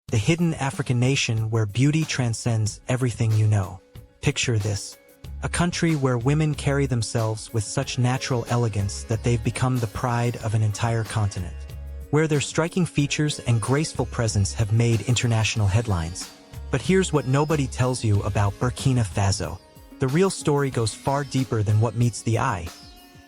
the hidden African nation where beauty transcends everything you know. Picture this. A country where women carry themselves with such natural elegance that they've become the pride of an entire continent. Where their striking features and graceful presence have made international headlines. But here's what nobody tells you about Burkina Faso. The real story goes far deeper than what meets the eye.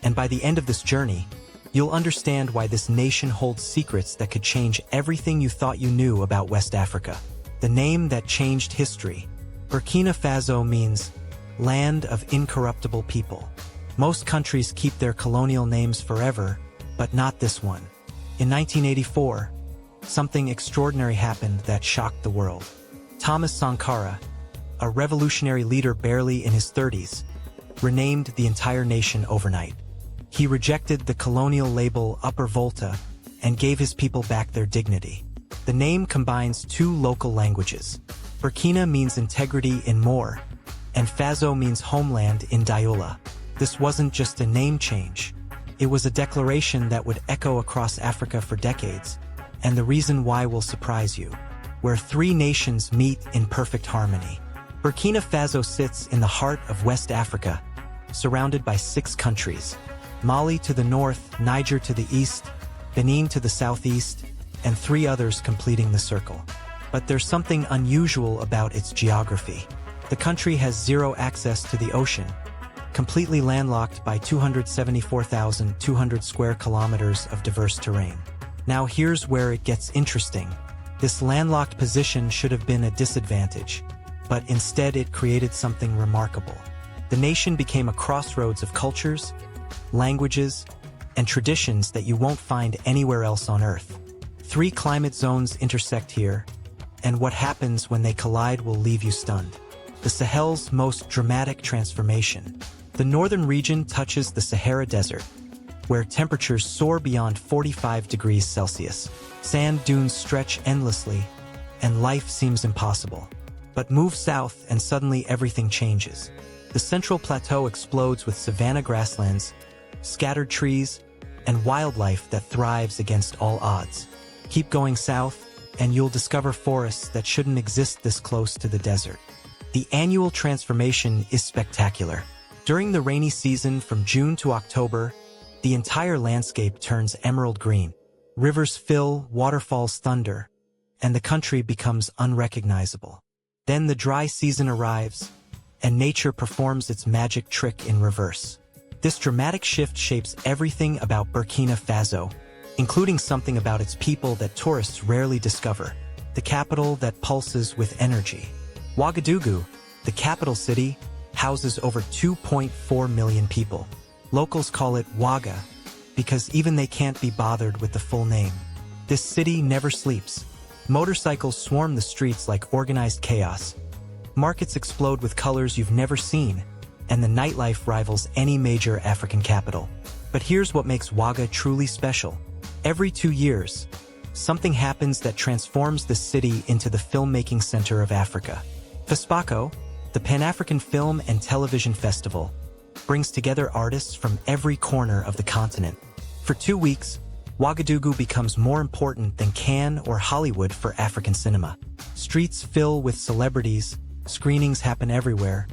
And by the end of this journey, you'll understand why this nation holds secrets that could change everything you thought you knew about West Africa. The name that changed history. Burkina Faso means land of incorruptible people. Most countries keep their colonial names forever, but not this one. In 1984, something extraordinary happened that shocked the world. Thomas Sankara, a revolutionary leader barely in his 30s, renamed the entire nation overnight. He rejected the colonial label Upper Volta and gave his people back their dignity. The name combines two local languages. Burkina means integrity in Moor, and Faso means homeland in Diola. This wasn't just a name change. It was a declaration that would echo across Africa for decades, and the reason why will surprise you. Where three nations meet in perfect harmony. Burkina Faso sits in the heart of West Africa, surrounded by 6 countries. Mali to the north, Niger to the east, Benin to the southeast, and 3 others completing the circle. But there's something unusual about its geography. The country has zero access to the ocean, completely landlocked by 274,200 square kilometers of diverse terrain. Now here's where it gets interesting. This landlocked position should have been a disadvantage, but instead it created something remarkable. The nation became a crossroads of cultures, languages, and traditions that you won't find anywhere else on Earth. 3 climate zones intersect here, and what happens when they collide will leave you stunned. The Sahel's most dramatic transformation. The northern region touches the Sahara Desert, where temperatures soar beyond 45 degrees Celsius. Sand dunes stretch endlessly, and life seems impossible. But move south and suddenly everything changes. The central plateau explodes with savanna grasslands, scattered trees, and wildlife that thrives against all odds. Keep going south, and you'll discover forests that shouldn't exist this close to the desert. The annual transformation is spectacular. During the rainy season from June to October, the entire landscape turns emerald green. Rivers fill, waterfalls thunder, and the country becomes unrecognizable. Then the dry season arrives, and nature performs its magic trick in reverse. This dramatic shift shapes everything about Burkina Faso, including something about its people that tourists rarely discover. The capital that pulses with energy. Ouagadougou, the capital city, houses over 2.4 million people. Locals call it Ouaga, because even they can't be bothered with the full name. This city never sleeps. Motorcycles swarm the streets like organized chaos. Markets explode with colors you've never seen, and the nightlife rivals any major African capital. But here's what makes Ouaga truly special. Every 2 years, something happens that transforms the city into the filmmaking center of Africa. FESPACO, the Pan-African Film and Television Festival, brings together artists from every corner of the continent. For 2 weeks, Ouagadougou becomes more important than Cannes or Hollywood for African cinema. Streets fill with celebrities, screenings happen everywhere,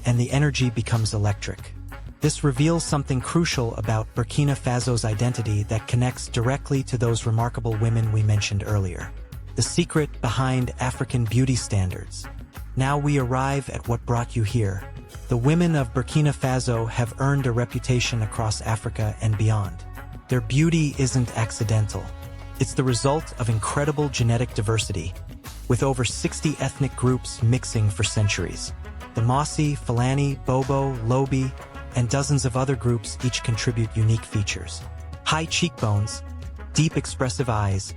and the energy becomes electric. This reveals something crucial about Burkina Faso's identity that connects directly to those remarkable women we mentioned earlier. The secret behind African beauty standards. Now we arrive at what brought you here. The women of Burkina Faso have earned a reputation across Africa and beyond. Their beauty isn't accidental. It's the result of incredible genetic diversity, with over 60 ethnic groups mixing for centuries. The Mossi, Fulani, Bobo, Lobi, and dozens of other groups each contribute unique features. High cheekbones, deep expressive eyes,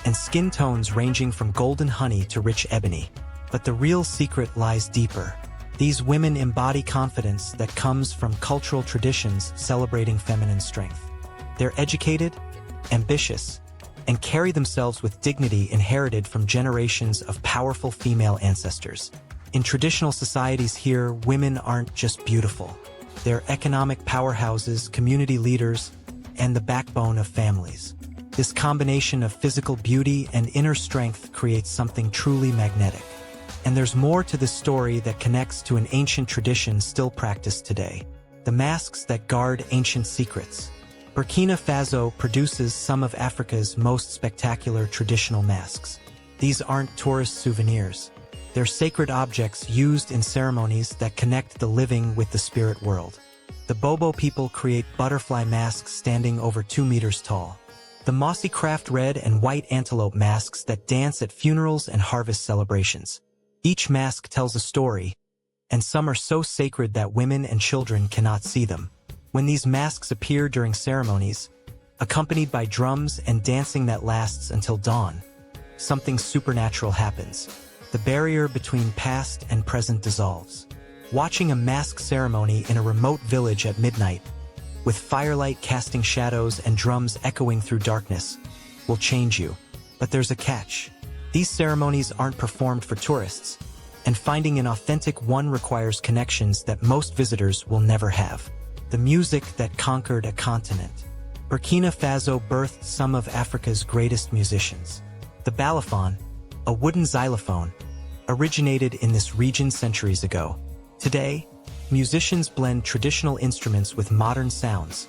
and skin tones ranging from golden honey to rich ebony. But the real secret lies deeper. These women embody confidence that comes from cultural traditions celebrating feminine strength. They're educated, ambitious, and carry themselves with dignity inherited from generations of powerful female ancestors. In traditional societies here, women aren't just beautiful. They're economic powerhouses, community leaders, and the backbone of families. This combination of physical beauty and inner strength creates something truly magnetic. And there's more to this story that connects to an ancient tradition still practiced today: the masks that guard ancient secrets. Burkina Faso produces some of Africa's most spectacular traditional masks. These aren't tourist souvenirs. They're sacred objects used in ceremonies that connect the living with the spirit world. The Bobo people create butterfly masks standing over 2 meters tall. The Mossy craft red and white antelope masks that dance at funerals and harvest celebrations. Each mask tells a story, and some are so sacred that women and children cannot see them. When these masks appear during ceremonies, accompanied by drums and dancing that lasts until dawn, something supernatural happens. The barrier between past and present dissolves. Watching a mask ceremony in a remote village at midnight, with firelight casting shadows and drums echoing through darkness, will change you. But there's a catch. These ceremonies aren't performed for tourists, and finding an authentic one requires connections that most visitors will never have. The music that conquered a continent. Burkina Faso birthed some of Africa's greatest musicians. The balafon, a wooden xylophone, originated in this region centuries ago. Today, musicians blend traditional instruments with modern sounds,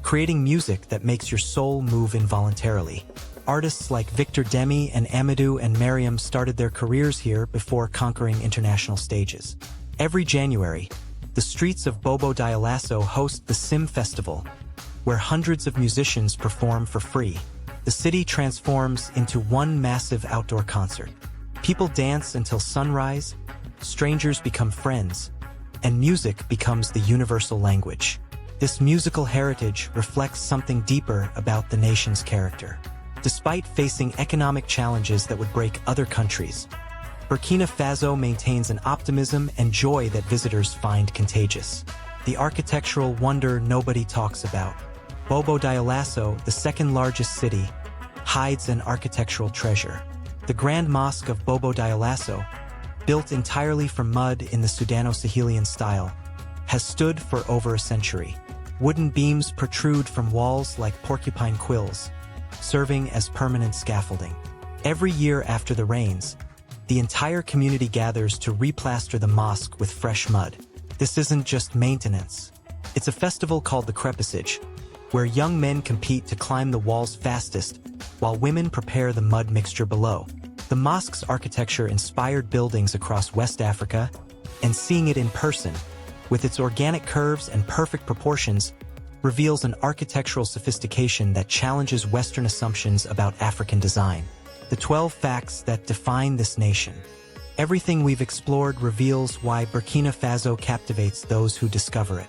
creating music that makes your soul move involuntarily. Artists like Victor Demy and Amadou and Mariam started their careers here before conquering international stages. Every January, the streets of Bobo Dioulasso host the Sim Festival, where hundreds of musicians perform for free. The city transforms into one massive outdoor concert. People dance until sunrise, strangers become friends, and music becomes the universal language. This musical heritage reflects something deeper about the nation's character. Despite facing economic challenges that would break other countries, Burkina Faso maintains an optimism and joy that visitors find contagious. The architectural wonder nobody talks about. Bobo Dioulasso, the second largest city, hides an architectural treasure. The Grand Mosque of Bobo Dioulasso, built entirely from mud in the Sudano-Sahelian style, has stood for over a century. Wooden beams protrude from walls like porcupine quills, serving as permanent scaffolding. Every year after the rains, the entire community gathers to replaster the mosque with fresh mud. This isn't just maintenance. It's a festival called the crepissage, where young men compete to climb the walls fastest, while women prepare the mud mixture below. The mosque's architecture inspired buildings across West Africa, and seeing it in person, with its organic curves and perfect proportions, reveals an architectural sophistication that challenges Western assumptions about African design. The 12 facts that define this nation. Everything we've explored reveals why Burkina Faso captivates those who discover it.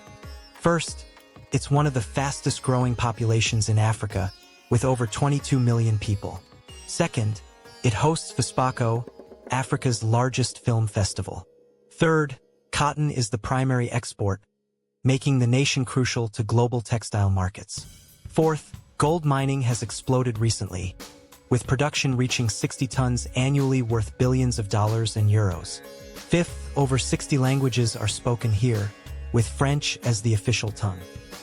First, it's one of the fastest-growing populations in Africa, with over 22 million people. Second, it hosts FESPACO, Africa's largest film festival. Third, cotton is the primary export, making the nation crucial to global textile markets. Fourth, gold mining has exploded recently, with production reaching 60 tons annually worth billions of dollars and euros. Fifth, over 60 languages are spoken here, with French as the official tongue.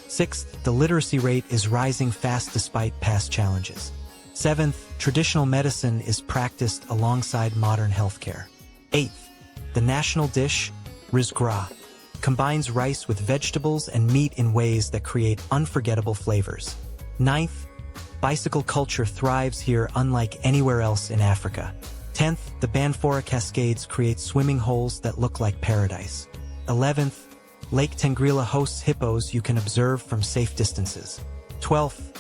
Sixth, the literacy rate is rising fast despite past challenges. Seventh, traditional medicine is practiced alongside modern healthcare. Eighth, the national dish, riz gras, combines rice with vegetables and meat in ways that create unforgettable flavors. Ninth, bicycle culture thrives here unlike anywhere else in Africa. 10th, the Banfora Cascades create swimming holes that look like paradise. 11th, Lake Tengrila hosts hippos you can observe from safe distances. 12th,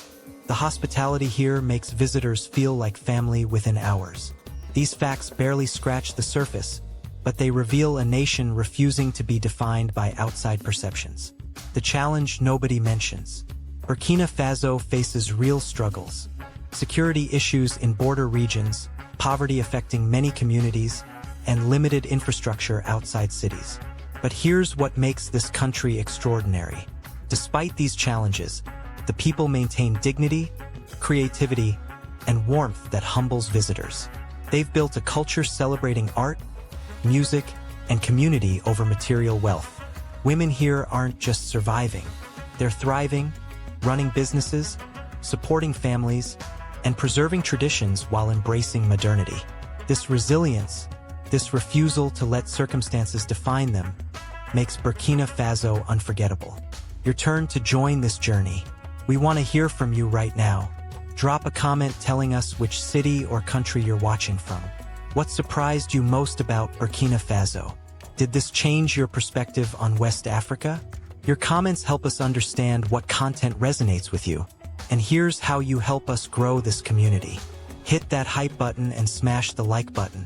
the hospitality here makes visitors feel like family within hours. These facts barely scratch the surface, but they reveal a nation refusing to be defined by outside perceptions. The challenge nobody mentions. Burkina Faso faces real struggles. Security issues in border regions, poverty affecting many communities, and limited infrastructure outside cities. But here's what makes this country extraordinary. Despite these challenges, the people maintain dignity, creativity, and warmth that humbles visitors. They've built a culture celebrating art, music, and community over material wealth. Women here aren't just surviving, they're thriving, running businesses, supporting families, and preserving traditions while embracing modernity. This resilience, this refusal to let circumstances define them, makes Burkina Faso unforgettable. Your turn to join this journey. We want to hear from you right now. Drop a comment telling us which city or country you're watching from. What surprised you most about Burkina Faso? Did this change your perspective on West Africa? Your comments help us understand what content resonates with you. And here's how you help us grow this community. Hit that hype button and smash the like button.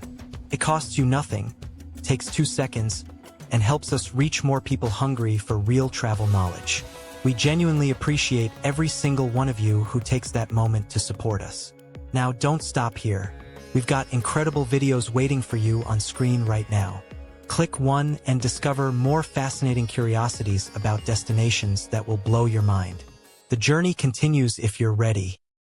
It costs you nothing, takes 2 seconds, and helps us reach more people hungry for real travel knowledge. We genuinely appreciate every single one of you who takes that moment to support us. Now don't stop here. We've got incredible videos waiting for you on screen right now. Click one and discover more fascinating curiosities about destinations that will blow your mind. The journey continues if you're ready.